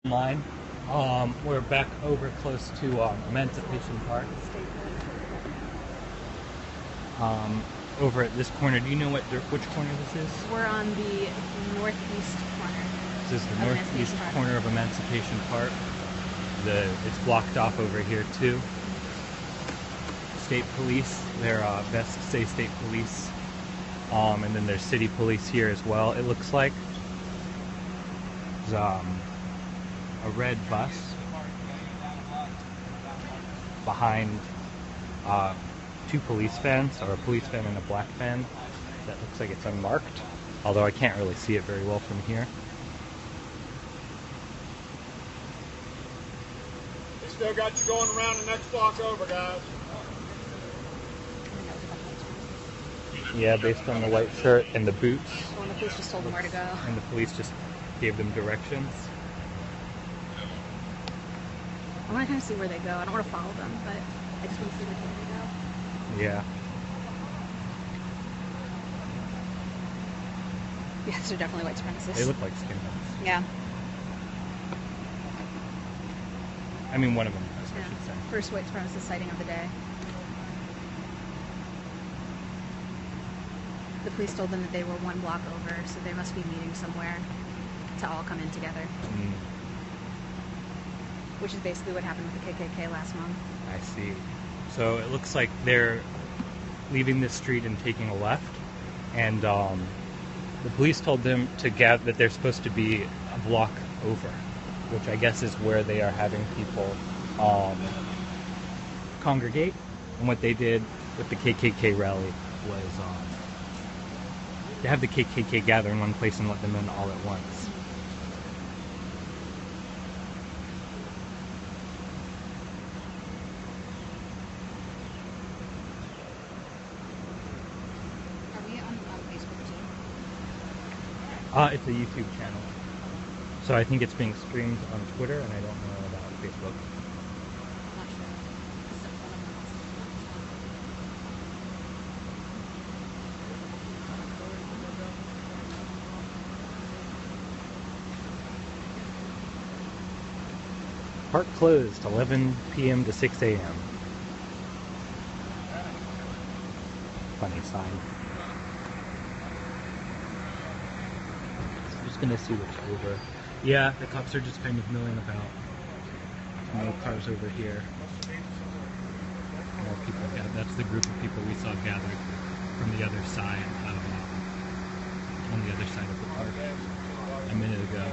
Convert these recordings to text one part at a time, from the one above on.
Line. We're back over close to Emancipation Park. Over at this corner. Do you know which corner this is? We're on the northeast corner. This is the northeast corner of Emancipation Park. It's blocked off over here too. State police. They're best say state police. And then there's city police here as well. It looks like there's a red bus behind two police vans, or a police van and a black van that looks like it's unmarked, although I can't really see it very well from here. They still got you going around the next block over, guys. Yeah, based on the white shirt and the boots. Well, the police just told them where to go. And the police just gave them directions. I want to kind of see where they go. I don't want to follow them, but I just want to see where they go. Yeah. Yes, they're definitely white supremacists. They look like skinheads. Yeah. I mean, one of them, I should say. First white supremacist sighting of the day. The police told them that they were one block over, so they must be meeting somewhere to all come in together. Which is basically what happened with the KKK last month. I see. So it looks like they're leaving this street and taking a left, and the police told them that they're supposed to be a block over, which I guess is where they are having people congregate. And what they did with the KKK rally was to have the KKK gather in one place and let them in all at once. It's a YouTube channel. So I think it's being streamed on Twitter, and I don't know about Facebook. Not sure. Park closed 11 p.m. to 6 a.m. Funny sign. Gonna see what's over. Yeah, the cops are just kind of milling about. No cars over here. More people. That's the group of people we saw gathered from the other side on the other side of the park a minute ago.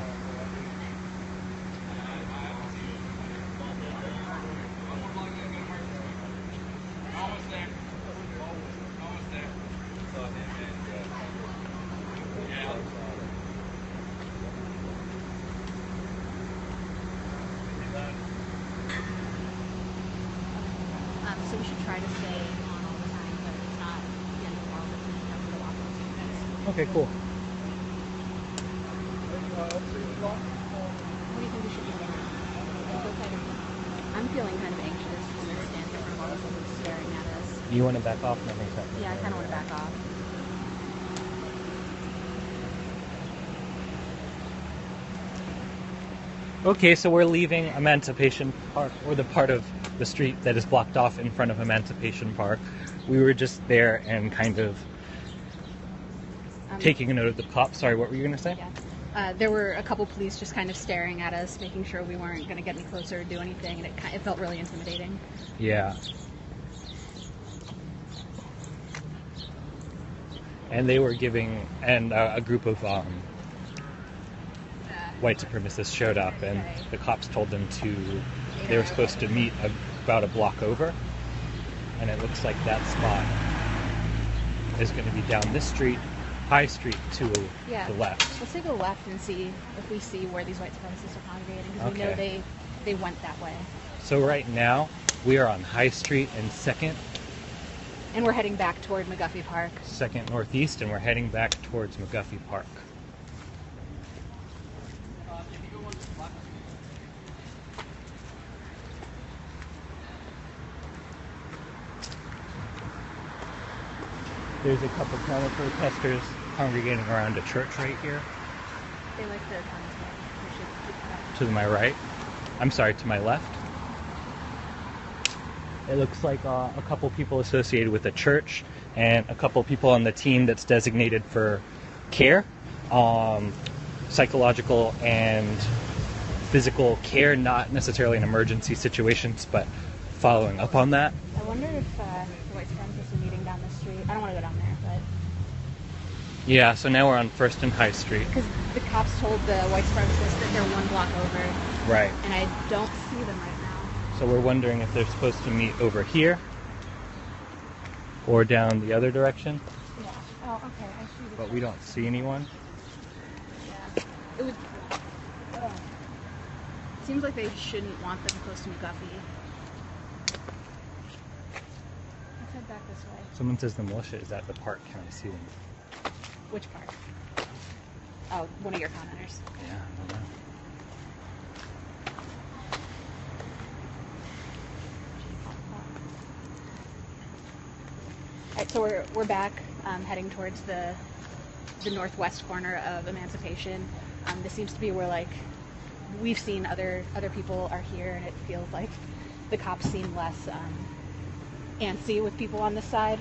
So we should try to stay on all the time, but it's not the end of the world. It's not the walk those. Okay, cool. What do you think we should do now? I'm feeling kind of anxious when they're standing in front of all the people staring at us. You want to back off? No, Yeah, I kind of want to back off. Okay, so we're leaving Emancipation Park, or the part of the street that is blocked off in front of Emancipation Park. We were just there and kind of taking a note of the cops. Sorry, what were you going to say? Yeah. There were a couple police just kind of staring at us, making sure we weren't going to get any closer or do anything, and it felt really intimidating. Yeah. And they were giving, and a group of white supremacists showed up, and the cops told them they were supposed to meet about a block over, and it looks like that spot is going to be down this street, High Street, to the left. Let's take a left and see if we see where these white supremacists are congregating, because we know they went that way. So right now, we are on High Street and 2nd. And we're heading back toward McGuffey Park. 2nd Northeast, and we're heading back towards McGuffey Park. There's a couple counter-protesters congregating around a church right here. They like their guns, but we should keep that. to my right. I'm sorry, to my left. It looks like a couple people associated with a church and a couple people on the team that's designated for care, psychological and physical care, not necessarily in emergency situations, but following up on that. I wonder if the White supremacists are meeting down the street. I don't want to go down there, but... Yeah, so now we're on 1st and High Street. Because the cops told the white supremacists that they're 1 block over. Right. And I don't see them right now. So we're wondering if they're supposed to meet over here or down the other direction. Yeah. Oh, okay. I see. But we don't see anyone. Yeah. It would... Seems like they shouldn't want them close to McGuffey. Let's head back this way. Someone says the militia is at the park. Can I see them? Which park? Oh, one of your commenters. Yeah, I don't know. All right, so we're back, heading towards the northwest corner of Emancipation. This seems to be where, like, we've seen other people are here, and it feels like the cops seem less antsy with people on this side.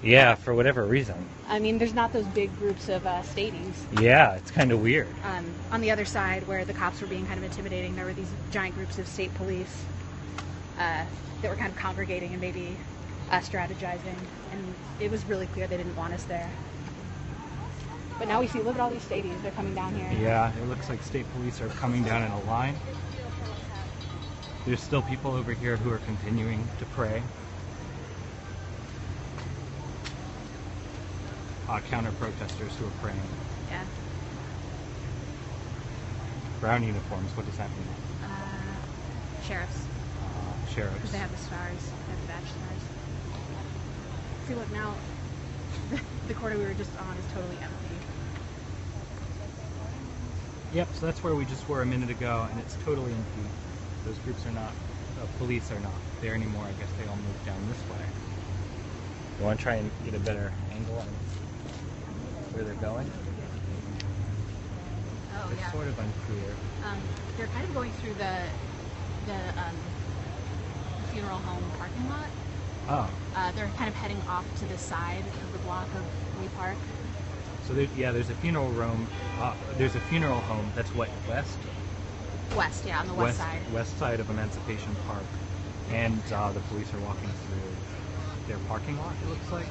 Yeah, for whatever reason. I mean, there's not those big groups of statings. Yeah, it's kind of weird. On the other side, where the cops were being kind of intimidating, there were these giant groups of state police that were kind of congregating and maybe strategizing, and it was really clear they didn't want us there. But now we see, look at all these stadies, they're coming down here. Yeah, it looks like state police are coming down in a line. There's still people over here who are continuing to pray. Counter-protesters who are praying. Yeah. Brown uniforms, what does that mean? Sheriffs. Sheriffs. Because they have the stars, they have the badge stars. See, look, now the corner we were just on is totally empty. Yep, so that's where we just were a minute ago, and it's totally empty. Those groups are not, police are not there anymore. I guess they all moved down this way. You want to try and get a better angle on where they're going? Oh, It's yeah. sort of unclear. They're kind of going through the funeral home parking lot. Oh, They're kind of heading off to the side of the block of Lee Park. so there's a funeral home. There's a funeral home that's what, west? West, yeah, on the west side. West side of Emancipation Park, and the police are walking through their parking lot. It looks like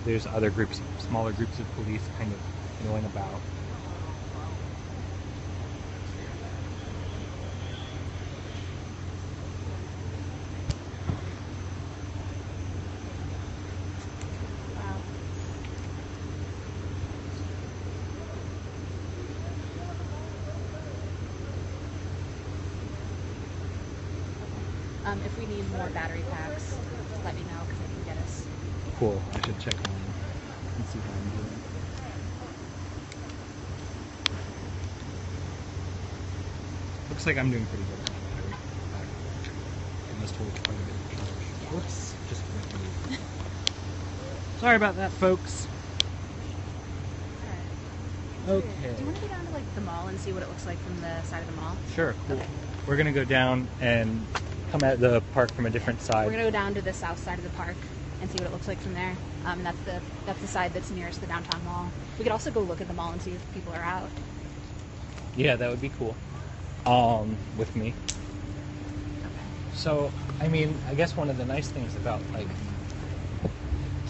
there's other groups, smaller groups of police, kind of milling about. Wow. If we need more battery packs, let me know because I can get us. Cool. I should check mine and see how I'm doing. Looks like I'm doing pretty good. I must hold quite a bit of charge. Whoops. Just moved. Sorry about that, folks. Alright. Okay. Do you want to go down to like the mall and see what it looks like from the side of the mall? Sure. Cool. Okay. We're gonna go down and come at the park from a different side. We're gonna go down to the south side of the park and see what it looks like from there. And that's the side that's nearest the downtown mall. We could also go look at the mall and see if people are out. Yeah, that would be cool. With me. Okay. So, I mean, I guess one of the nice things about like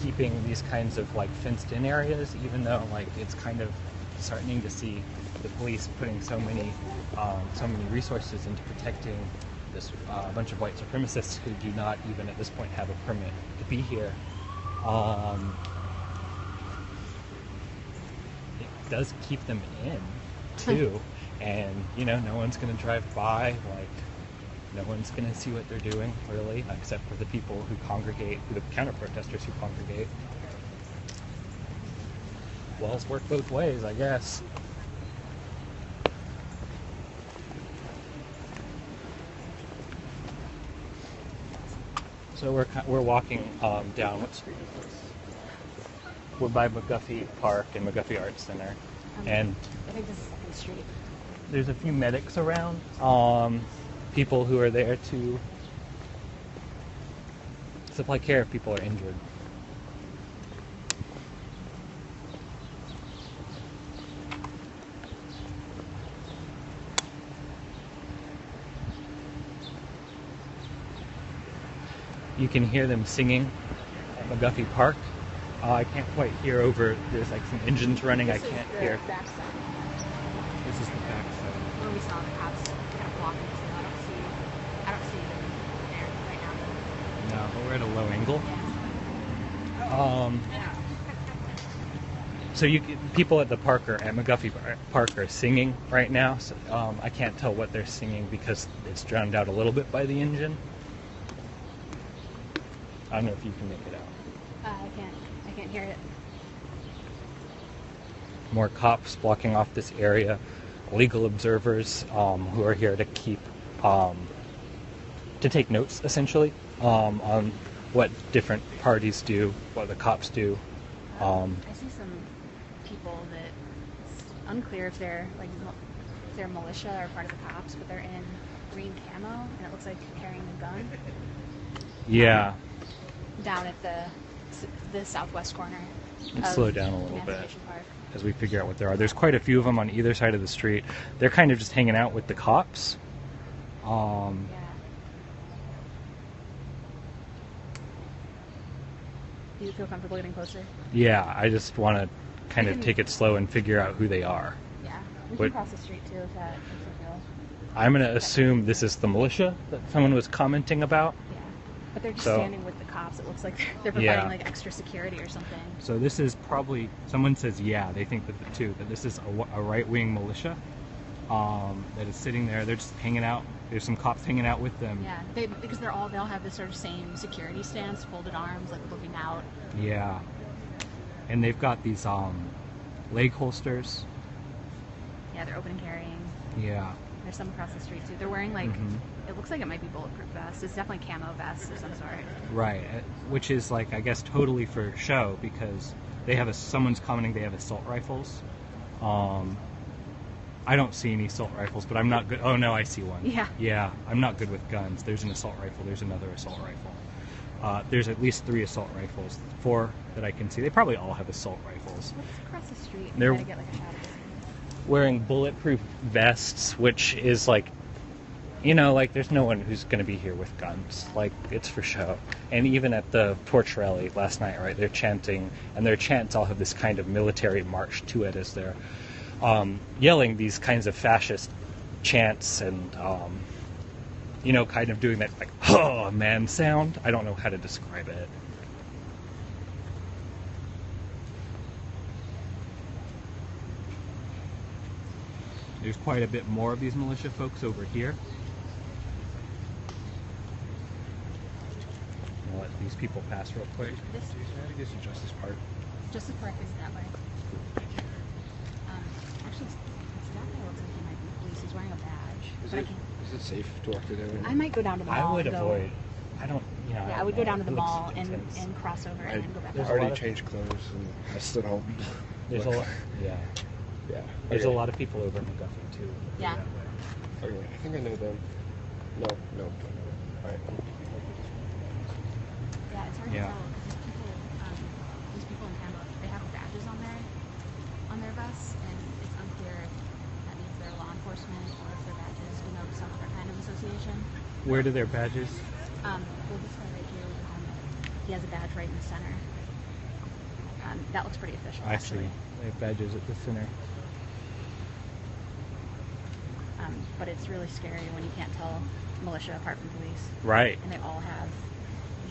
keeping these kinds of like fenced-in areas, even though like it's kind of starting to see the police putting so many resources into protecting this bunch of white supremacists who do not even at this point have a permit to be here. It does keep them in too, and you know, no one's going to drive by, like no one's going to see what they're doing really, except for the people who congregate, the counter-protesters who congregate. Walls work both ways, I guess. So we're walking down. What street is this? We're by McGuffey Park and McGuffey Arts Center, and I think this is 2nd Street. There's a few medics around. People who are there to supply care if people are injured. You can hear them singing at McGuffey Park. I can't quite hear over. There's like some engines running. I can't hear. This is the back side. Where we saw the cops kind of blocking us. I don't see them there right now. No, but we're at a low angle. Yeah. So people at the park at McGuffey Park are singing right now. So, I can't tell what they're singing because it's drowned out a little bit by the engine. I don't know if you can make it out. I can't hear it. More cops blocking off this area. Legal observers who are here to keep to take notes essentially on what different parties do, what the cops do. I see some people that it's unclear if they're militia or part of the cops, but they're in green camo and it looks like carrying a gun. Yeah. Down at the southwest corner. Let's slow down a little bit Emancipation Park. as we figure out what there are. There's quite a few of them on either side of the street. They're kind of just hanging out with the cops. Yeah. Do you feel comfortable getting closer? Yeah, I just want to kind of can- take it slow and figure out who they are. Yeah. We What- can cross the street too if that makes you feel. I'm going to assume this is the militia that someone was commenting about. Yeah. But they're just So- standing with the cops. It looks like they're providing Yeah. like extra security or something. So this is probably, someone says yeah, they think that that this is a right-wing militia that is sitting there. They're just hanging out. There's some cops hanging out with them. Yeah, because they all have this sort of same security stance, folded arms, like looking out. Yeah. And they've got these leg holsters. Yeah, they're open and carrying. Yeah. There's some across the street too. They're wearing like Mhm. it looks like it might be bulletproof vests. It's definitely camo vests of some sort. Right. Which is like, I guess, totally for show because they have someone's commenting they have assault rifles. I don't see any assault rifles, but I'm not good. Oh no, I see one. Yeah. Yeah, I'm not good with guns. There's an assault rifle. There's another assault rifle. There's at least 3 assault rifles. 4 that I can see. They probably all have assault rifles. Let's cross the street and They're- try to get like a shot of this. Wearing bulletproof vests, which is like, like there's no one who's going to be here with guns. Like, it's for show. And even at the torch rally last night, right, they're chanting, and their chants all have this kind of military march to it as they're yelling these kinds of fascist chants and, kind of doing that, like, oh, man sound. I don't know how to describe it. There's quite a bit more of these militia folks over here. I'll let these people pass real quick. This I guess you Justice Park. Justice Park is that way. Actually, it's that guy looks like he might be police. He's wearing a badge. But I can't. Is it safe to walk through there? I might go down to the mall. I would and go, avoid. I don't. Yeah, I would go down to the It looks mall and intense. cross over I and then go back. There's out. a lot already of- changed clothes and I still don't. There's a lot. Yeah. Yeah. There's okay. a lot of people over in McGuffey too. Yeah. Okay, I think I know them. No. Alright. Yeah, it's hard Yeah. to tell because these people in Canada, they have badges on their vests, and it's unclear if that means they're law enforcement or if they're badges, some other kind of association. Where do their badges? Well, this guy right here with the helmet, he has a badge right in the center. That looks pretty official. I see. actually. They have badges at the center. But it's really scary when you can't tell militia apart from police, Right. and they all have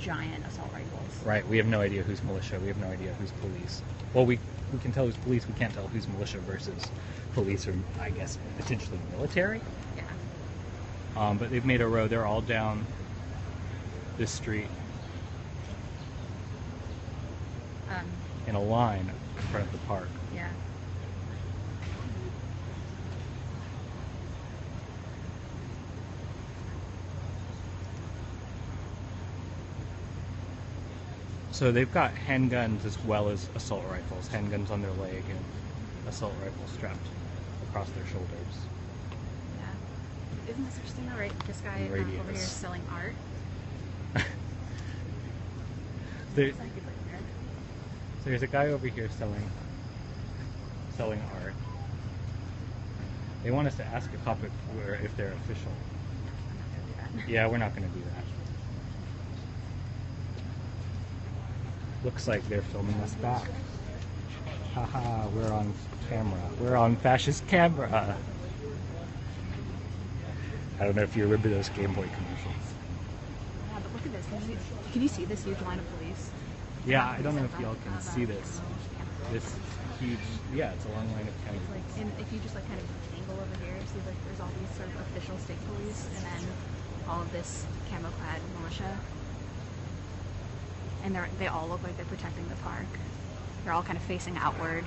giant assault rifles. Right. We have no idea who's militia. We have no idea who's police. Well, we can tell who's police. We can't tell who's militia versus police, or I guess potentially military. Yeah. But they've made a road. They're all down this street in a line in front of the park. Yeah. So they've got handguns as well as assault rifles. Handguns on their leg and assault rifles strapped across their shoulders. isn't this interesting though, right? This guy over here is selling art. There's a guy over here selling art. They want us to ask a cop if they're official. I'm not gonna do that. Yeah, we're not going to do that. Looks like they're filming us back. Haha, we're on camera. We're on fascist camera. I don't know if you remember those Game Boy commercials. Yeah, but look at this. Can you see this huge line of police? Yeah, I don't know if y'all can see this. This huge, yeah, it's a long line of cameras. Like, and if you just like kind of angle over here, see like there's all these sort of official state police, and then all of this camo-clad militia, and they all look like they're protecting the park. They're all kind of facing outward.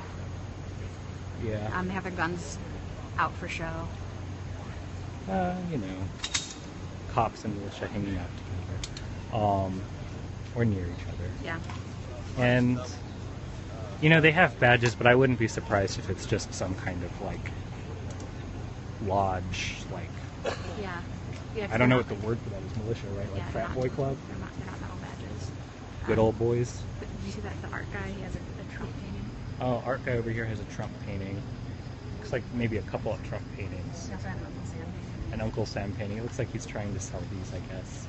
Yeah. They have their guns out for show. You know, cops and militia hanging out together, or near each other. Yeah. And, you know, they have badges, but I wouldn't be surprised if it's just some kind of, like, lodge, like... Yeah. Yeah, I don't know what the word for that is, militia, right? Like frat boy club? They're not metal badges. Good old boys? But did you see that the art guy? He has a Trump painting. Oh, art guy over here has a Trump painting. Looks like maybe a couple of Trump paintings. He also had an Uncle Sam painting. An Uncle Sam painting. It looks like he's trying to sell these, I guess.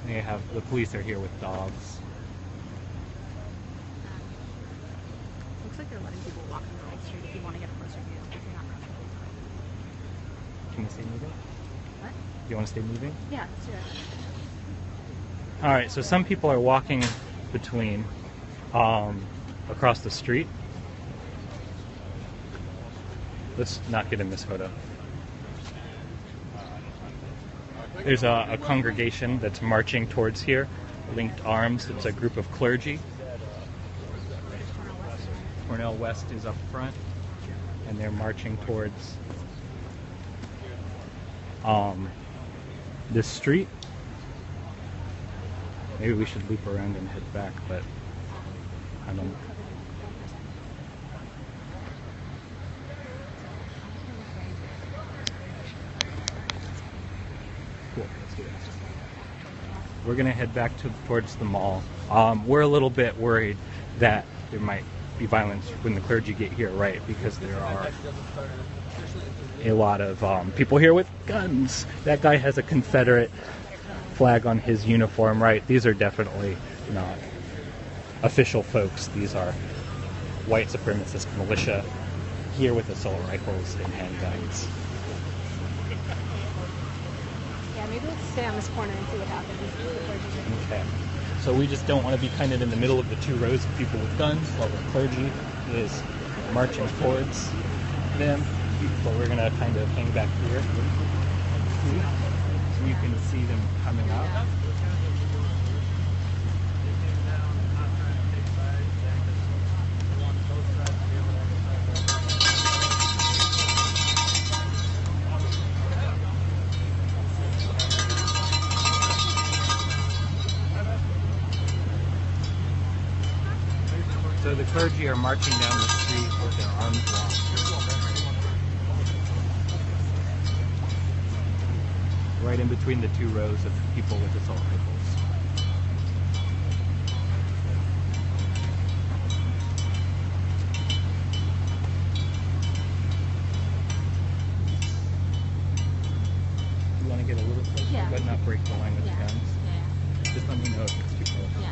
They have, the police are here with dogs. Looks like they're letting people walk on the right street if you want to get a closer view, if you're not comfortable. Can you stay moving? What? You want to stay moving? Yeah, let's do it. Alright, so some people are walking between, across the street. Let's not get in this photo. There's a congregation that's marching towards here, linked arms. It's a group of clergy. Cornell West is up front, and they're marching towards this street. Maybe we should loop around and head back, but I don't know. Cool, let's do this. We're gonna head back towards the mall. We're a little bit worried that there might be violence when the clergy get here, right? Because there are a lot of people here with guns. That guy has a Confederate flag on his uniform, right? These are definitely not official folks. These are white supremacist militia here with assault rifles and handguns. Yeah, maybe let's stay on this corner and see what happens. Okay. So we just don't want to be kind of in the middle of the two rows of people with guns while the clergy is marching towards them. But we're going to kind of hang back here. So you can see them coming out. So the clergy are marching down the street with their arms locked. Right in between the two rows of people with assault rifles. You want to get a little closer, Yeah. but not break the line with the guns? Yeah. Just let me know if it's too close. Yeah.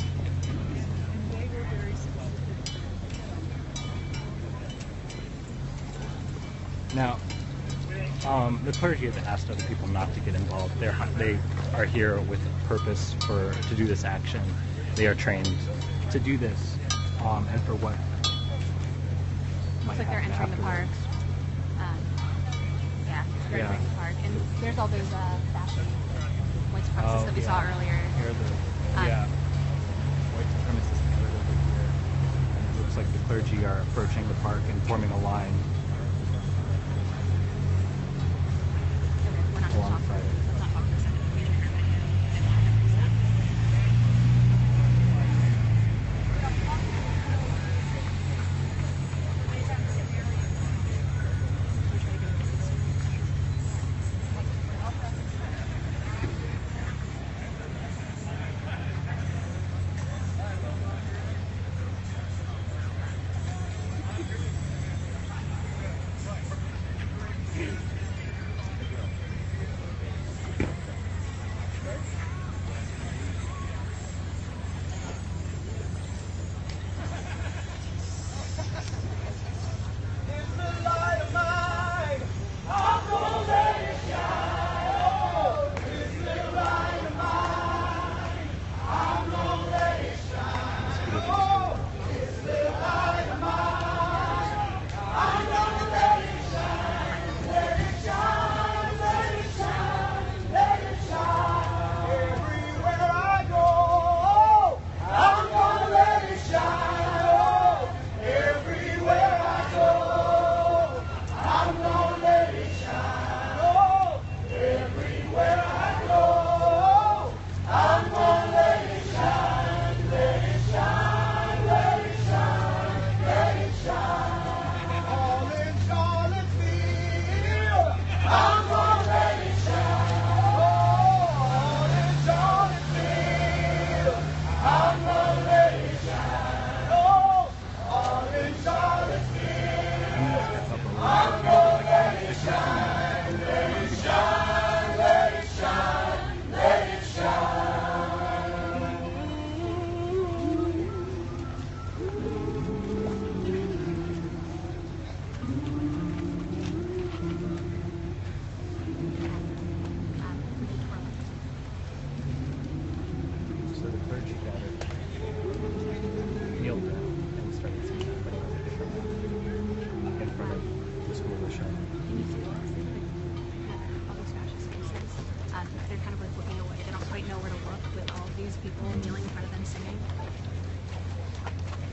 Now, the clergy has asked other people not to get involved. They are here with a purpose to do this action. They are trained to do this, and for what Looks like they're entering the park. Yeah, they're entering the park. And there's all those fashion white supremacists that we saw earlier. Here are the white supremacists gathered over here. And it looks like the clergy are approaching the park and forming a line. We're not going to talk for it. Let's not talk for a second.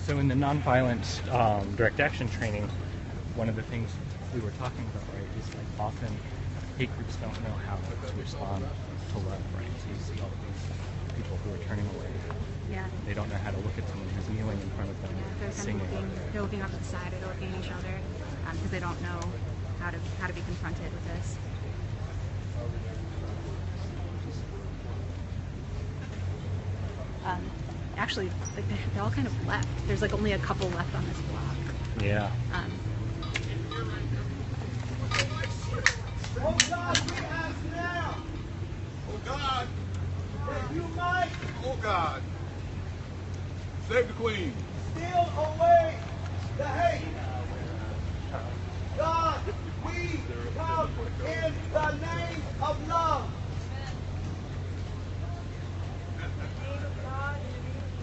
So in the nonviolent direct action training, one of the things we were talking about, right, is like often hate groups don't know how to respond to love, right? So you see all of these people who are turning away. Yeah. They don't know how to look at someone who's kneeling in front of them, They're kind singing. of they're looking off to the side, or they're looking at each other because they don't know how to be confronted with this. Actually, like they all kind of left. There's like only a couple left on this block. Yeah. Oh God, we ask now. Oh God. That you might. Oh God. Save the Queen. Steal away the hate. God, we come in the name of love.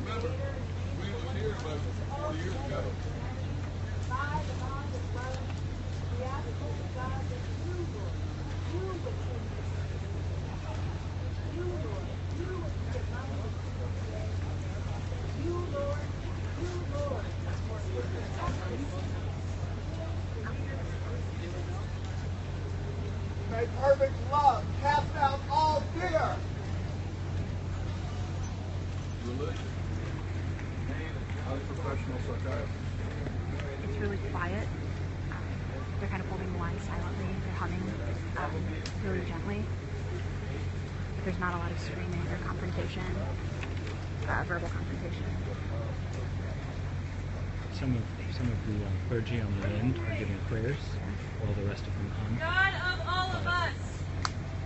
Remember, we was here about 4 years ago. May perfect love cast out all fear. Religion. Professional psychiatrist. It's really quiet. They're kind of holding the line silently. They're humming really gently. There's not a lot of screaming or confrontation, verbal confrontation. Some of the clergy on the end are giving prayers while the rest of them hum. God of all of us,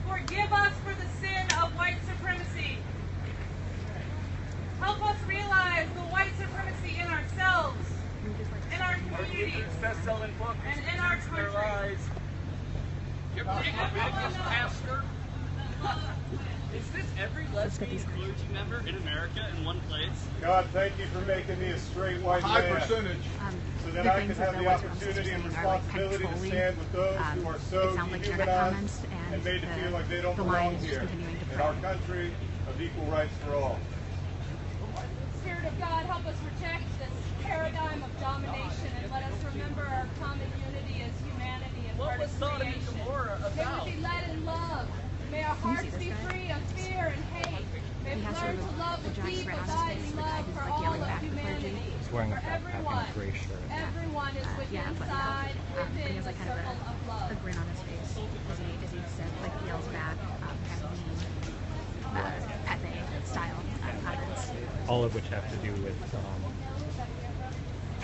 forgive us for the sin of white supremacy. Help us realize the white supremacy in ourselves, in our communities, Best-selling book. and in our country. Pastor, is this every lesbian clergy member in America in one place? God, thank you for making me a straight white High man. percentage. So that The I can things that have the white supremacists opportunity are and saying are like kind of responsibility to trolling. stand with those who are so It sounds like internet dehumanized comments, and made to feel like they don't the line belong is just here continuing to in our pray. country of equal rights for all. Spirit of God, help us reject this paradigm of domination and let us remember our common unity as humanity and What part was of Sodom and creation. Gomorrah May about? we be led in love. May our hearts see this be guy? free of fear and hate. May He we has learn sort of to love a with giant deep, grin on his abiding face, the guy love who's for like all yelling of back at the clergy. humanity. He's wearing a For backpack and a everyone. gray shirt. Everyone is within Yeah, buttoned up. inside, But he within has the like kind of circle of love. a grin on his face as he said, like yells back, kind of mean, Pepe style comments. All of which have to do with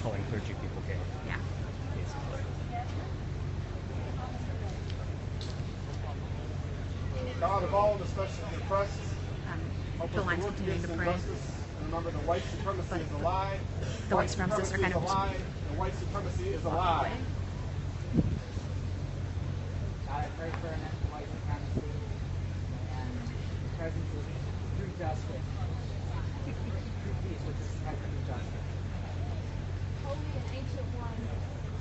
calling clergy people gay, Yeah. basically. God of all, and especially the oppressed, help The us line's to work continuing against to pray. injustice. Remember, the white supremacy is a lie. The white supremacists are kind is a of lie. The white supremacy is a lie. I pray for an end to white supremacy and the presence of true justice, true peace, which is technically justice. Holy and ancient one,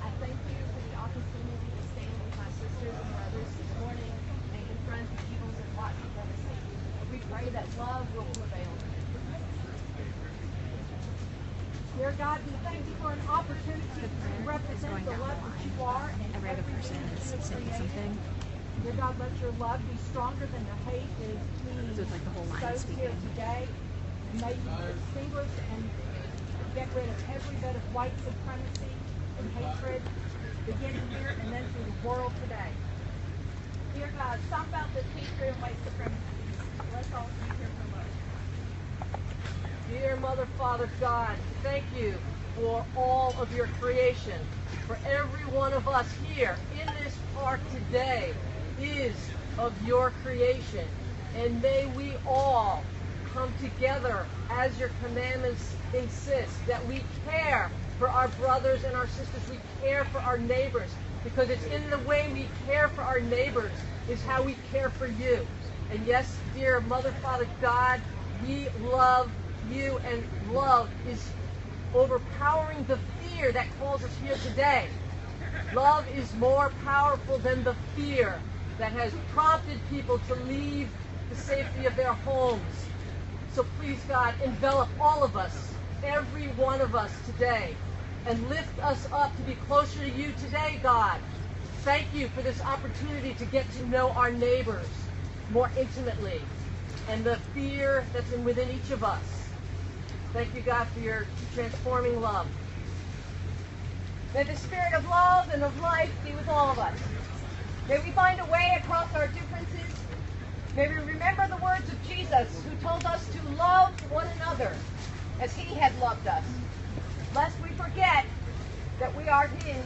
I thank you for the opportunity to stand with my sisters and brothers this morning and confront the evils of white supremacy. We pray that love will prevail. Dear God, we thank you for an opportunity to represent going the down love the that line. you are and Every other everything person that is you have saying created. something. Dear God, let your love be stronger than the hate that is being So it's like the whole line sowed here speaking. today. And may you distinguish and get rid of every bit of white supremacy and hatred, beginning here and then through the world today. Dear God, stop out this hatred and white supremacy. Let's all be here for love. Dear Mother, Father, God, thank you for all of your creation. For every one of us here in this park today is of your creation. And may we all come together as your commandments insist, that we care for our brothers and our sisters, we care for our neighbors, because it's in the way we care for our neighbors is how we care for you. And yes, dear Mother, Father, God, we love you, and love is overpowering the fear that calls us here today. Love is more powerful than the fear that has prompted people to leave the safety of their homes. So please, God, envelop all of us every one of us today and lift us up to be closer to you today, God. Thank you for this opportunity to get to know our neighbors more intimately and the fear that's within each of us. Thank you, God, for your transforming love. May the spirit of love and of life be with all of us. May we find a way across our differences. May we remember the words of Jesus, who told us to love one another as he had loved us. Lest we forget that we are his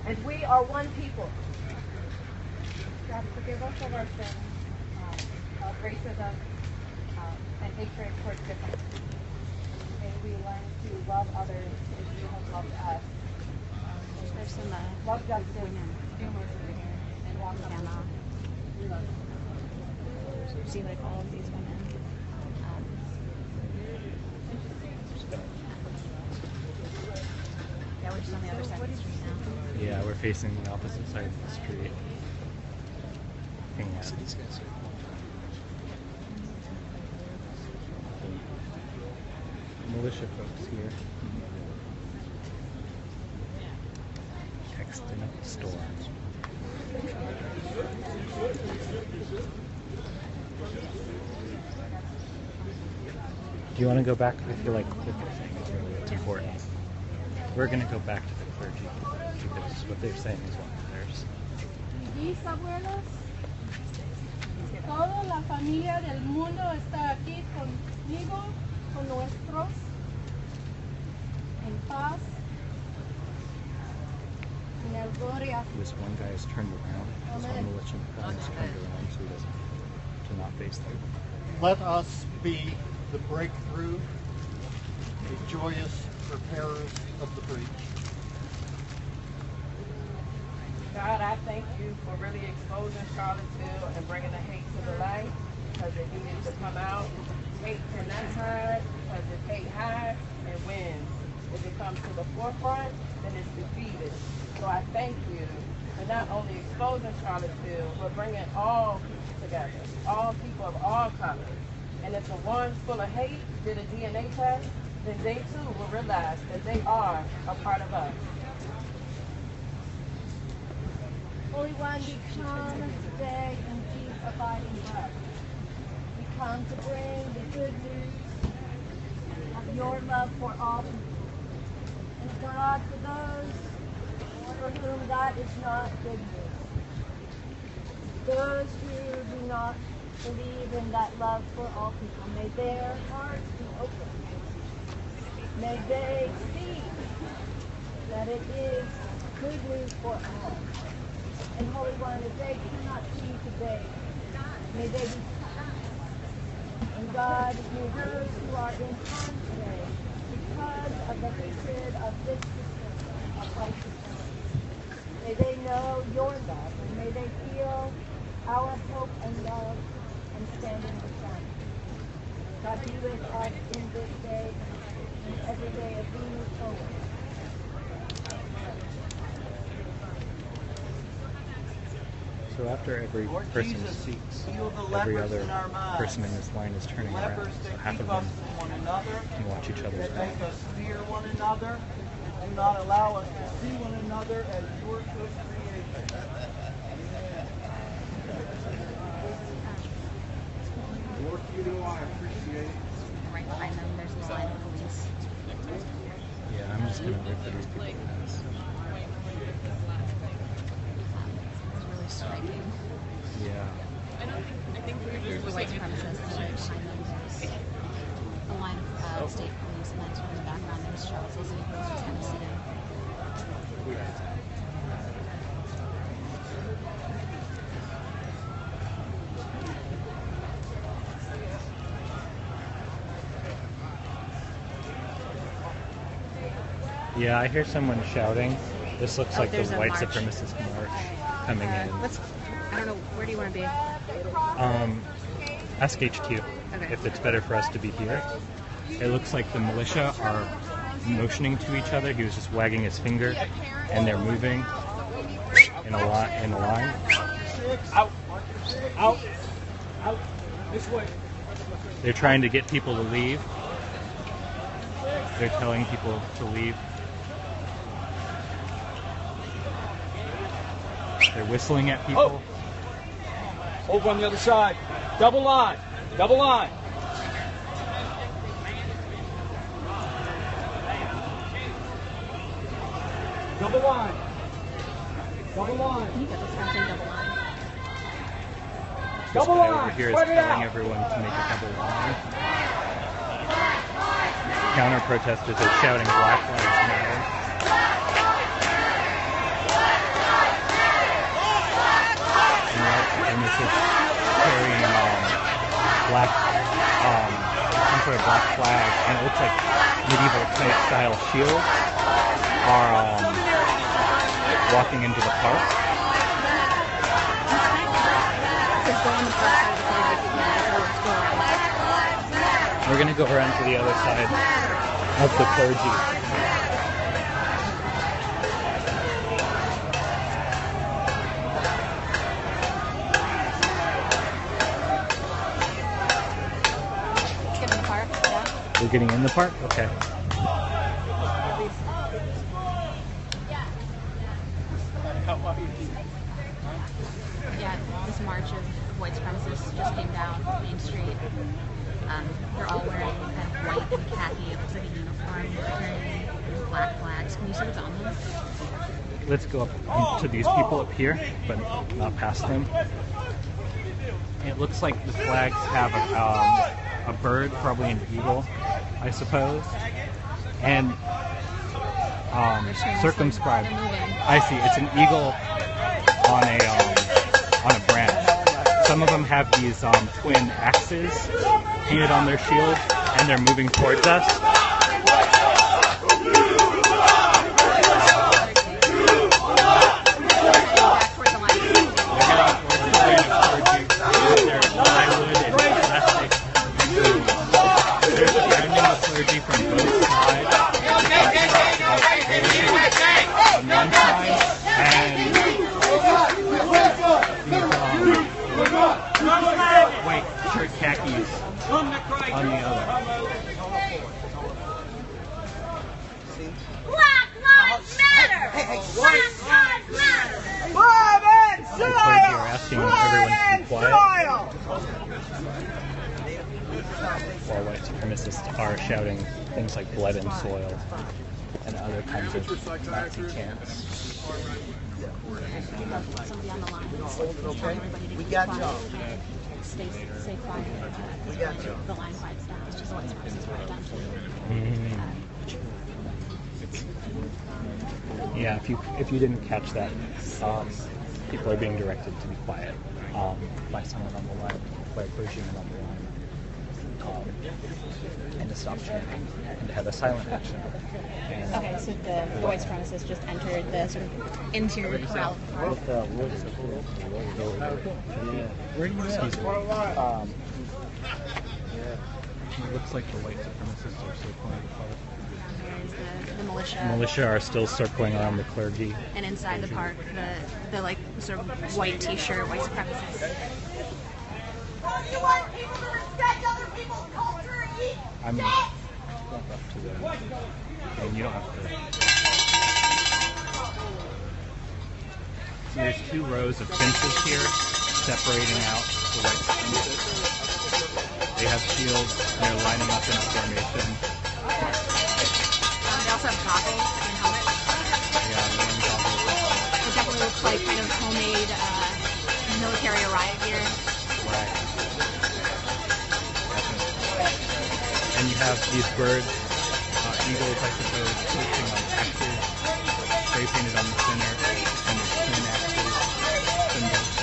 and we are one people. God, forgive us of our sins, of racism, and hatred towards difference. May we learn to love others as you have loved us. There's some love justice women over here and walk Hannah. See like all of these women. Yeah, we're just on the other side of the street now. Yeah, we're facing the opposite side of the street. Hanging out. These guys militia folks here. Texting up the storm. Do you want to go back? I feel like what they're saying is really important. We're going to go back to the clergy because what they're saying is what matters. Mis abuelos, toda la familia del mundo está aquí conmigo, con nuestros, en paz, en el gloria. This one guy is turned around. This one militia guy is turned around so he doesn't to not face them. Let us be the breakthrough, the joyous repairers of the breach. God, I thank you for really exposing Charlottesville and bringing the hate to the light, because it needed to come out. Hate cannot hide, because if hate hides, it wins. If it comes to the forefront, then it's defeated. So I thank you for not only exposing Charlottesville, but bringing all people together, all people of all colors. And if the ones full of hate did a DNA test, then they too will realize that they are a part of us. Holy One, we come today in peace abiding love. We come to bring the good news of your love for all people. And God, for those for whom that is not good news, those who do not believe in that love for all people, may their hearts be open. May they see that it is good news for all. And Holy One, if they cannot see today, may they be touched. And God, may those who are in harm today, because of the hatred of this system of white supremacy, may they know your love, and may they feel our hope and love and standing beside you. God, be with us in this day and every day as we move forward. So after every person speaks, every other person in this line is turning around. So half of them can watch each other's That make us fear one another, and do not allow us to see one another as your good creation. Work you do, I appreciate it. Right behind them, there's this line of police. Yeah, I'm just gonna rip through people's hands. Really striking. Yeah. There's the white supremacists, and right behind them there's a line of state police, and then sort of in the background there's Charlottesville VA, just kind of sitting. Yeah, I hear someone shouting. This looks like the there's a white march. supremacist march coming in. I don't know, where do you want to be? Ask HQ if it's better for us to be here. It looks like the militia are motioning to each other. He was just wagging his finger, and they're moving in a line. Out! Out! Out! This way! They're trying to get people to leave. They're telling people to leave. They're whistling at people. Oh. Over on the other side. Double line. Double line. Double line. Double line. You got this one saying double line. This guy over here is telling everyone to make a double line. Counter protesters are shouting Black Lives Matter. And this is carrying black, some sort of black flag, and it looks like medieval type style shields are walking into the park. We're going to go around to the other side of the clergy. Get in the park, yeah. We're getting in the park? Okay. Yeah, this march of white supremacists just came down Main Street. They're all wearing kind of white and khaki. It looks like a uniform. They're carrying black flags. Can you see what's on them? Let's go up to these people up here, but not past them. It looks like the flags have a bird, probably an eagle, I suppose, and circumscribed. I see. It's an eagle on a branch. Some of them have these twin axes painted on their shield, and they're moving towards us. While white supremacists are shouting things like blood and soil and other kinds of Nazi chants. Somebody on the line is telling everybody to keep quiet. Stay quiet. We got you. The line quiets down. It's just the white supremacists right down to Yeah, if you didn't catch that, people are being directed to be quiet by someone on the line, by a clergyman on the line. And to stop chanting and to have a silent action. And okay, so the white supremacists just entered the sort of interior corral of the park. Where do you see it looks like the white supremacists are circling the park. There's the militia. The militia are still circling around the clergy. And inside the park, the like sort of white t-shirt, white supremacists. You want people to respect other people's culture and eat I'm going up to the... And you don't have to... So there's 2 rows of fences here separating out the white supremacists. They have shields and they're lining up in a formation. They also have goggles and helmets. Yeah, they're wearing goggles and helmets. It definitely looks like kind of homemade military riot gear. Right. And you have these birds, eagles, I suppose, posting on axes, spray painted on the center, and there's twin axes, symbols.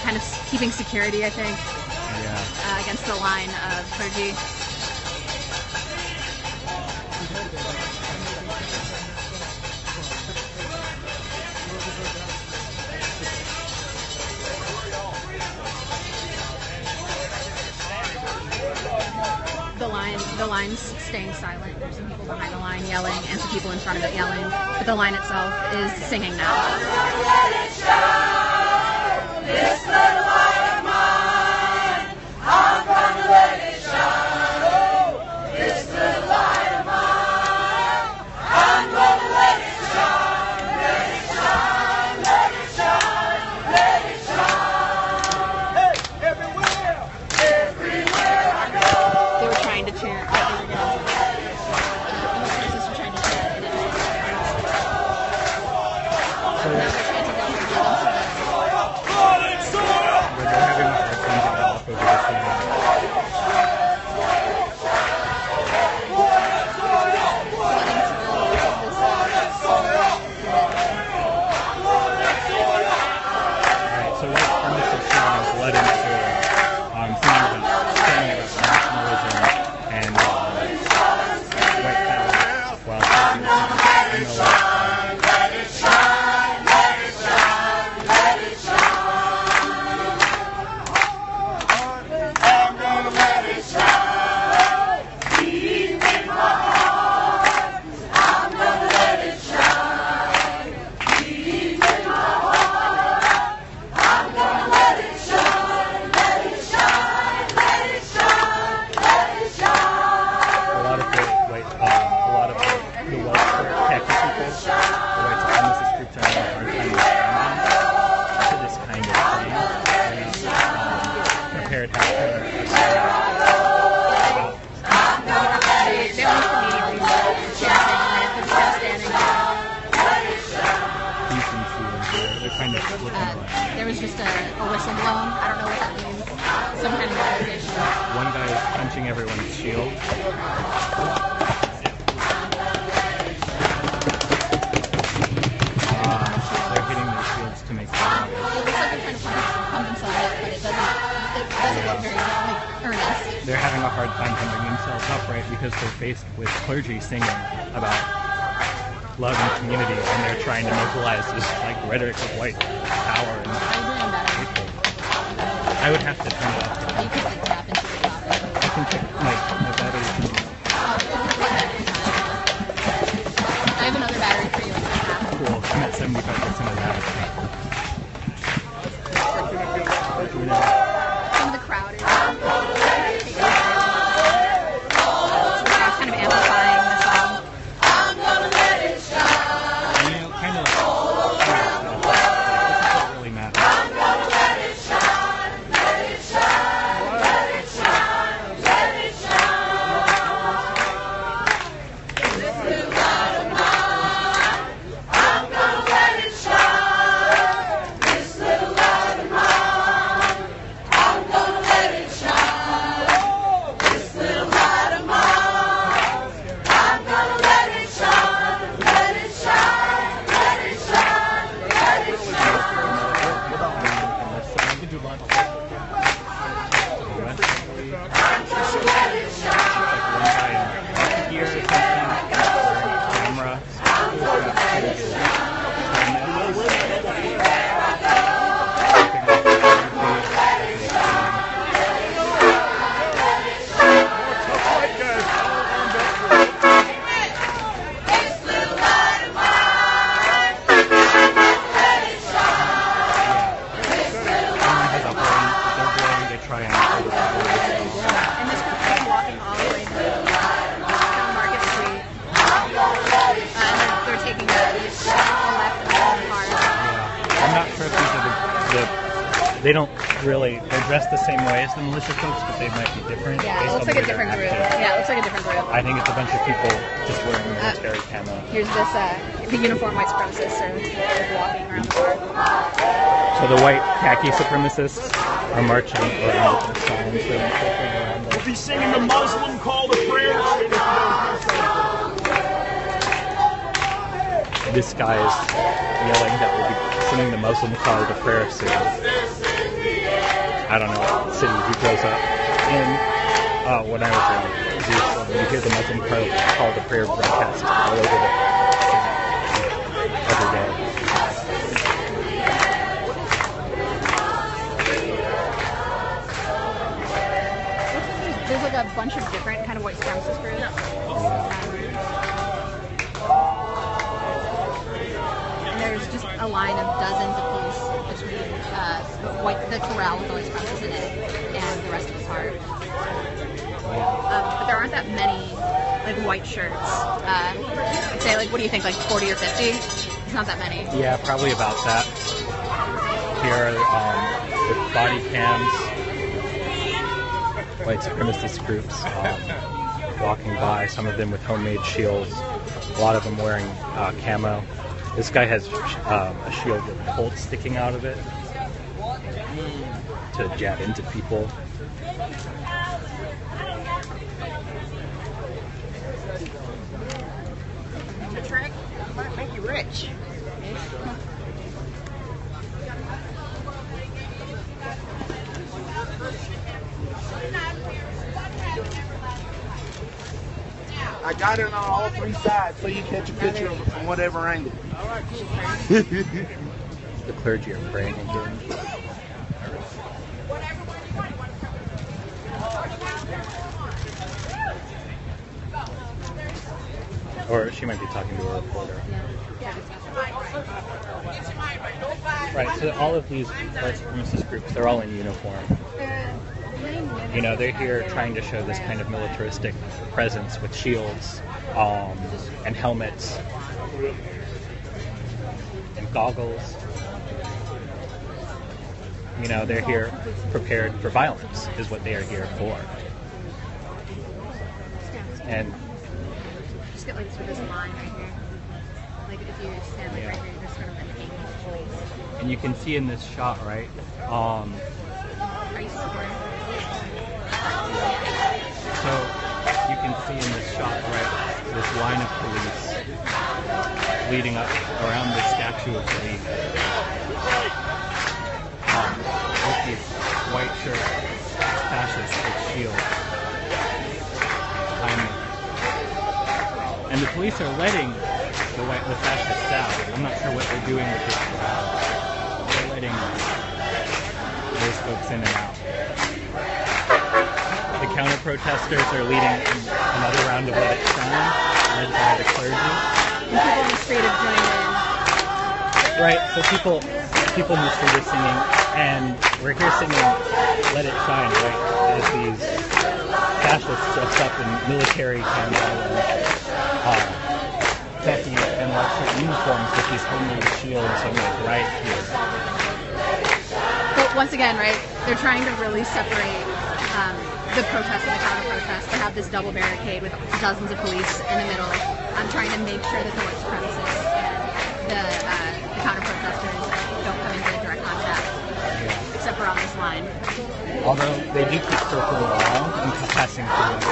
Kind of keeping security, I think, Yeah. against the line of clergy. The line's staying silent. There's some people behind the line yelling and some people in front of it yelling, but the line itself is singing now. prepared halftime. They almost immediately chanting, and if it's still standing there. You can see them here. They're kind of looking around. There was just a whistle blown. I don't know what that means. Some kind of motivation. One guy is punching everyone's shield. They're hitting their shields to make them up. It looks like they're trying to pump themselves up, but it doesn't look very earnest. They're having a hard time pumping themselves up, right? Because they're faced with clergy singing about love and community, and they're trying to mobilize this like rhetoric of white power. And I would have to turn it off. You could like tap into the topic. I can check my battery. I have another battery for you. Cool. I'm at 75% of that. Some of the crowd is kind of amplifying the song. I'm gonna let it shine. You know, kind of. It doesn't really matter. I'm gonna let it shine, let it shine, let it shine, let it shine. This little light of mine, I'm gonna let it shine. This little light of mine, I'm gonna let it shine. This little light of mine, I'm gonna let it shine, let it shine, let it shine, let it shine. And this group is walking all the way down Market Street. And they're taking a left and a hard. I'm not sure if these are they don't really, they're dressed the same way as the militia folks, but they might be different. Yeah, it based looks on like a the way different they're group. acting. Yeah, it looks like a different group. I think it's a bunch of people just wearing military camo. Here's this, the uniform white supremacists are walking around the park. So the white khaki supremacists are marching around with their signs. We'll be singing the Muslim call to prayer. This guy is yelling that we'll be singing the Muslim call to prayer soon. I don't know what city he grows up in. When I was in Jerusalem, you hear the Muslim call to prayer broadcast all over the every day. There's like a bunch of different kind of white supremacist groups. And there's just a line of dozens of police between the corral with the white supremacists in it and the rest of the park. But there aren't that many like white shirts. I'd say like, what do you think, like 40 or 50? It's not that many. Yeah, probably about that. Here are the body cams. White supremacist groups walking by, some of them with homemade shields, a lot of them wearing camo. This guy has a shield with bolts sticking out of it to jab into people. The trick might make you rich. I got it on all three sides so you catch a picture of it from whatever angle. The clergy are praying again. Or she might be talking to a reporter. Right, so all of these white supremacist groups, they're all in uniform. You know, they're here trying to show this kind of militaristic presence with shields and helmets and goggles. You know, they're here prepared for violence, is what they are here for. And just get like through this line right here. Like if you stand like right here, you're just sort of an angle of police. and you can see in this shot, right? Are you square? So you can see in this shot, right, this line of police leading up around the Statue of Liberty with these white shirt fascists with shields behind them. And the police are letting the fascists out. I'm not sure what they're doing with this crowd. They're letting those folks in and out. The counter-protesters are leading another round of Let It Shine, led by the clergy. And people on the street have joined in. Right, so people in the street are singing, and we're here singing Let It Shine, right, as these fascists dressed up in military kind of khaki and white shirt uniforms with these homemade shields and like right here. But once again, right, they're trying to really separate the protest and the counter-protest. They have this double barricade with dozens of police in the middle. I'm trying to make sure that the white supremacists and the counter-protesters don't come into direct contact, except for on this line. Although they do keep circling around and passing through.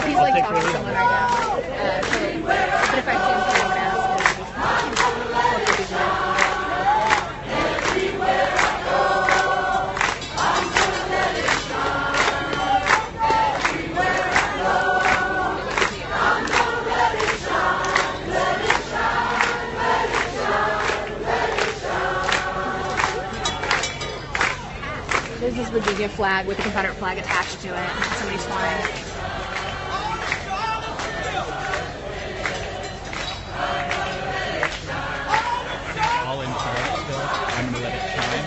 He's like talking to someone right now. But if I see him, I would ask There's this Virginia flag with the Confederate flag attached to it. Somebody's flying. All in Charlottesville, I'm gonna let it shine.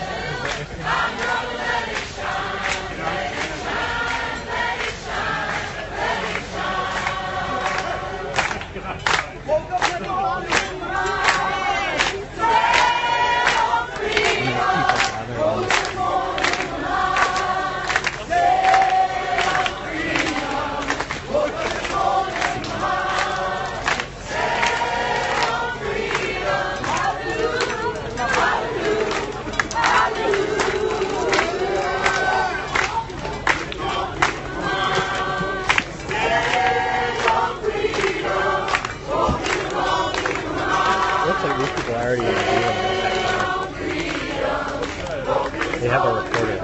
They have a recorder.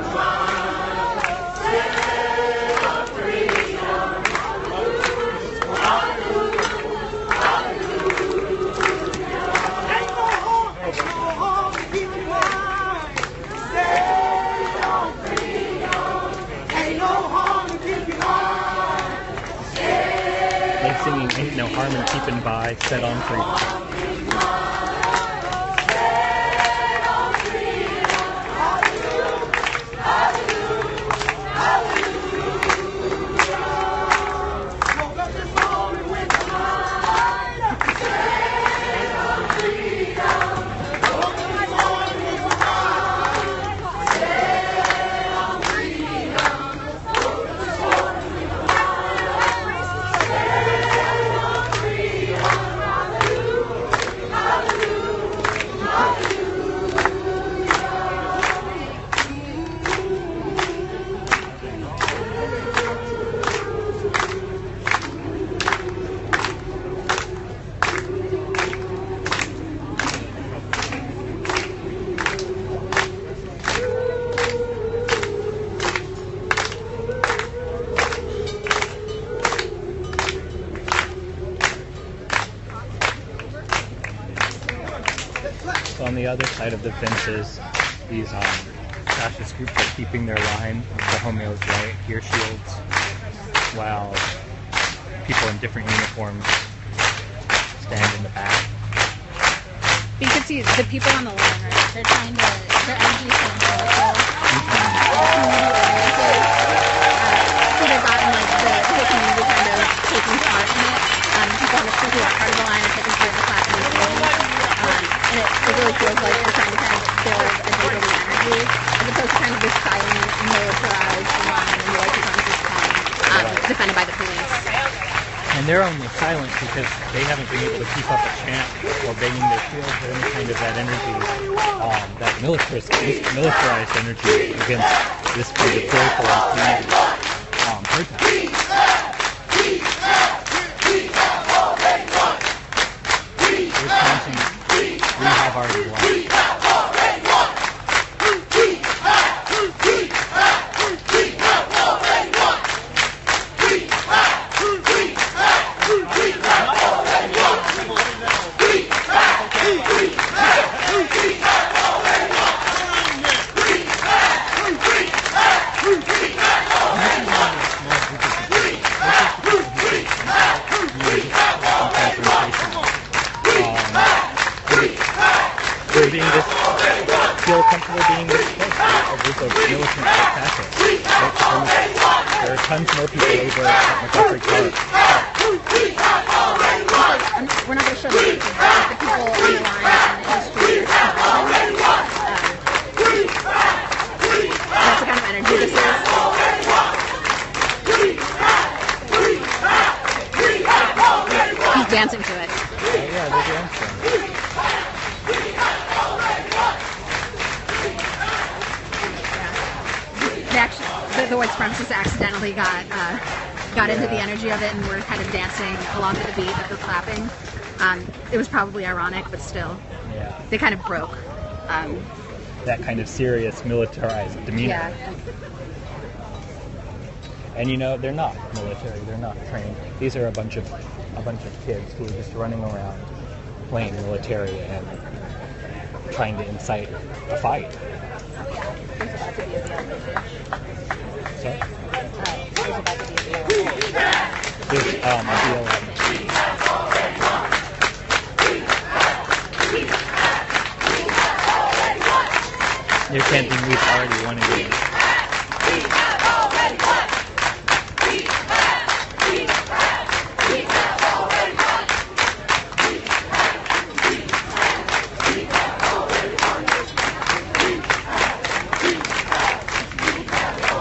They're singing Ain't No Harm in Keeping By, Set on Free. On the other side of the fences, these fascist groups are keeping their line of the Homeo's right, gear shields, while people in different uniforms stand in the back. You can see the people on the line, right? They're trying to, their energy is kind of volatile. So they've gotten like the whole community kind of taking part in it. People on the street who are part of the line are taking part in the clap and the and it really feels like they're trying to kind of build a neighborly energy as opposed to kind of this silent, militarized line and like becomes this calm, defended by the police. And they're only silent because they haven't been able to keep up a chant or banging their shields or any kind of that energy, that militarized energy against this kind of political and community protest. We're chanting, we have already won. Feel comfortable being this close to a group of militant packets. There are tons more people over at McCaffrey Park. We're not going to show the people on the line and the history. That's the kind of energy this is. He's dancing to it. Yeah, they're dancing. The white supremacists accidentally got into the energy of it and were kind of dancing along to the beat of the clapping. It was probably ironic, but still, they kind of broke that kind of serious militarized demeanor. Yeah. And you know, they're not military. They're not trained. These are a bunch of kids who are just running around playing military and trying to incite a fight. Sorry? There's a BLM. They're chanting, we've already won again.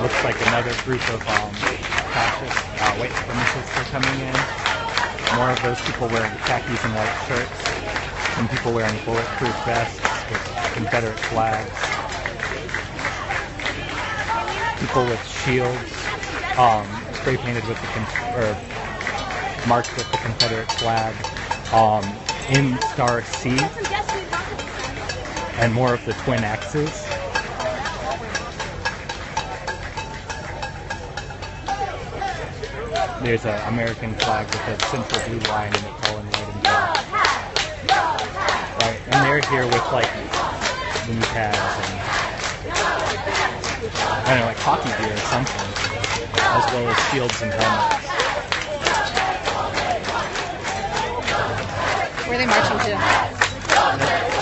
Looks like another group of fascist white supremacists are coming in. More of those people wearing khakis and white shirts. Some people wearing bulletproof vests with Confederate flags. People with shields, spray painted with or marked with the Confederate flag, in Star C, and more of the twin axes. There's an American flag with a central blue line and it's all in red and black. Right, and they're here with like knee pads and I don't know, like hockey gear or something, as well as shields and helmets. Where are they marching to?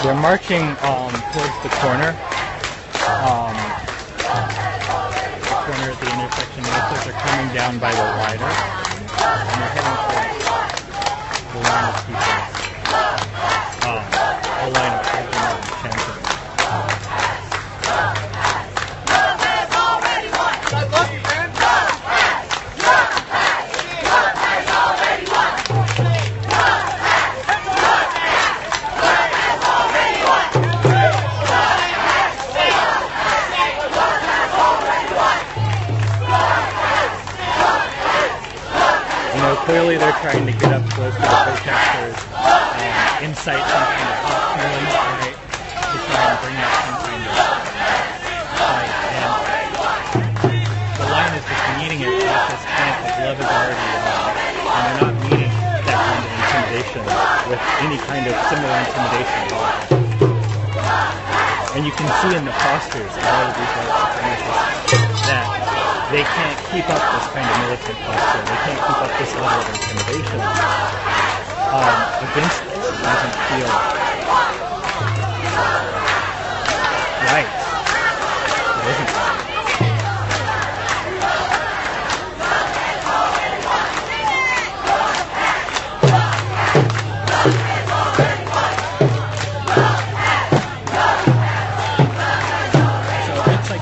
They're marching towards the corner. Corner at the intersection. Those are coming down by the rider, and they're heading towards the line of people. A line of people chanting. Clearly they're trying to get up close to the protesters and incite some kind of hot feeling, right? To try and bring out some kind of fight. And the line is just meeting it with this camp of love is already won. And they're not meeting that kind of intimidation with any kind of similar intimidation at all. And you can see in the postures of all of these white supremacists that they can't keep up this kind of militant posture. They can't keep up this level of intimidation against this. It doesn't feel right. It isn't right.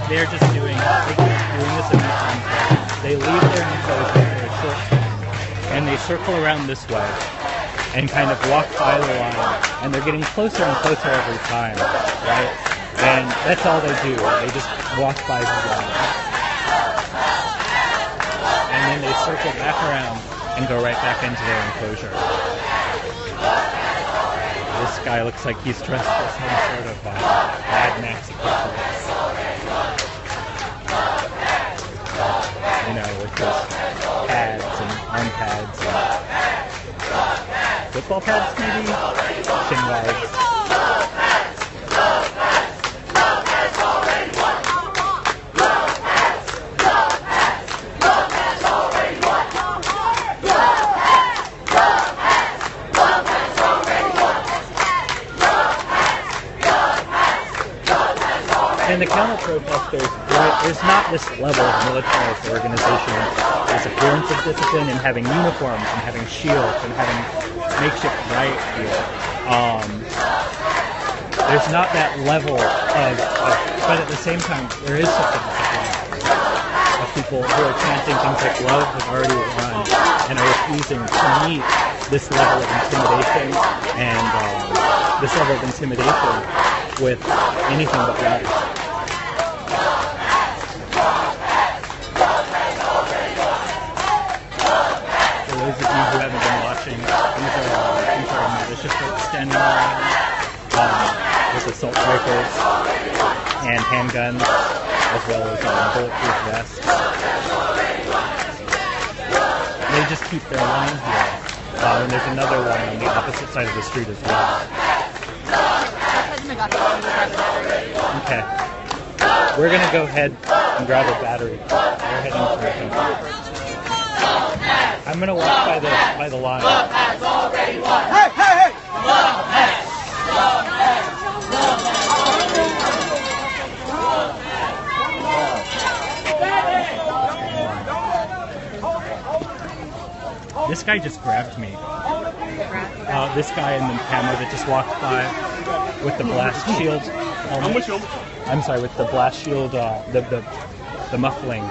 They're just doing this in this. They leave their enclosure for a short time, and they circle around this way and kind of walk by the line, and they're getting closer and closer every time, right? And that's all they do. They just walk by the line. And then they circle back around and go right back into their enclosure. This guy looks like he's dressed as some sort of Mad Max equivalent. You know, with his pads and arm pads and football pads maybe? Shin guards. And the counter-protesters, right, there's not this level of militarized organization. There's appearance of discipline and having uniforms and having shields and having makeshift riot gear. There's not that level of, but at the same time, there is such a discipline of people who are chanting things like love has already won and are refusing to meet this level of intimidation and this level of intimidation with anything but love. For those of you who haven't been watching, these are militia folks standing around with assault rifles and handguns, as well as bulletproof vests. They just keep their line here. And there's another one on the opposite side of the street as well. Okay. We're going to go ahead and grab a battery. We're heading to I'm going to walk by the line. Love has already won. Hey, hey, hey! Love has. This guy just grabbed me. This guy in the camera that just walked by with the blast shield. I'm sorry, with the blast shield, the muffling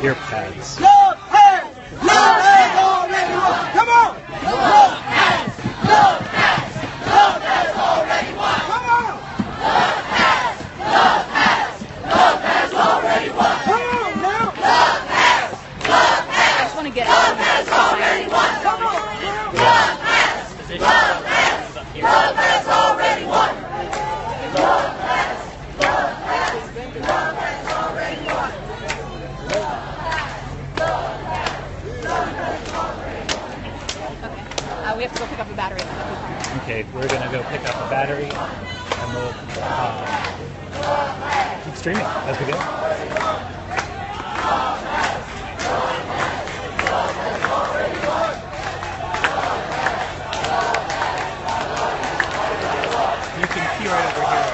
ear pads. Love has already won. Come on! Love has already won. Come on! Love has already won. Come on now! I just want to get out of this. Already won. Come on! Love has already won. Love has already won. We have to go pick up a battery. Okay, we're going to go pick up a battery and we'll keep streaming as we go. You can see right over here,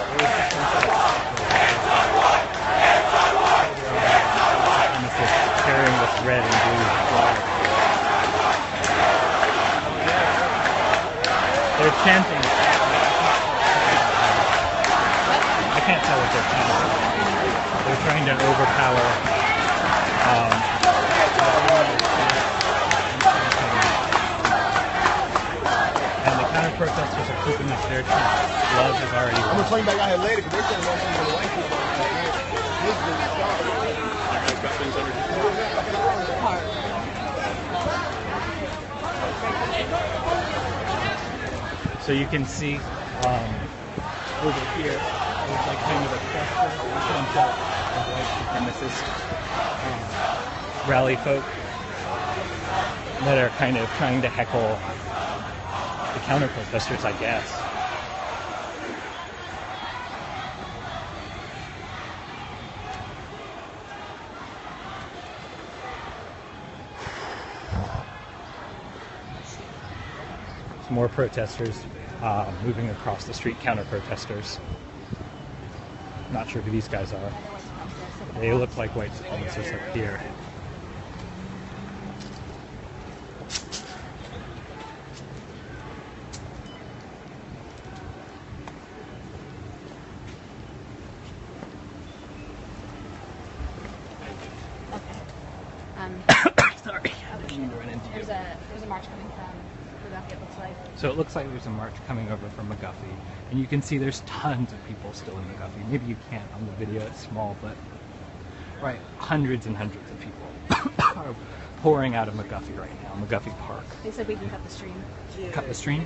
carrying this red and blue flag. They're chanting. I can't tell what they're chanting. They're trying to overpower. And the counter-protesters are keeping up their chant. Love is already won. I'm going to swing back out here later because they're saying one thing to the white people. This is the start. So you can see over here, there's like kind of a cluster of white supremacist rally folk that are kind of trying to heckle the counter-protesters, I guess. more protesters moving across the street, counter-protesters. Not sure who these guys are. They look like white supremacists up here. Sorry. There's a march coming from McGuffey, it looks like. So it looks like there's a march coming over from McGuffey, and you can see there's tons of people still in McGuffey. Maybe you can't on the video, it's small, but right, hundreds and hundreds of people are pouring out of McGuffey right now, McGuffey Park. They said we can cut the stream. Cut the stream?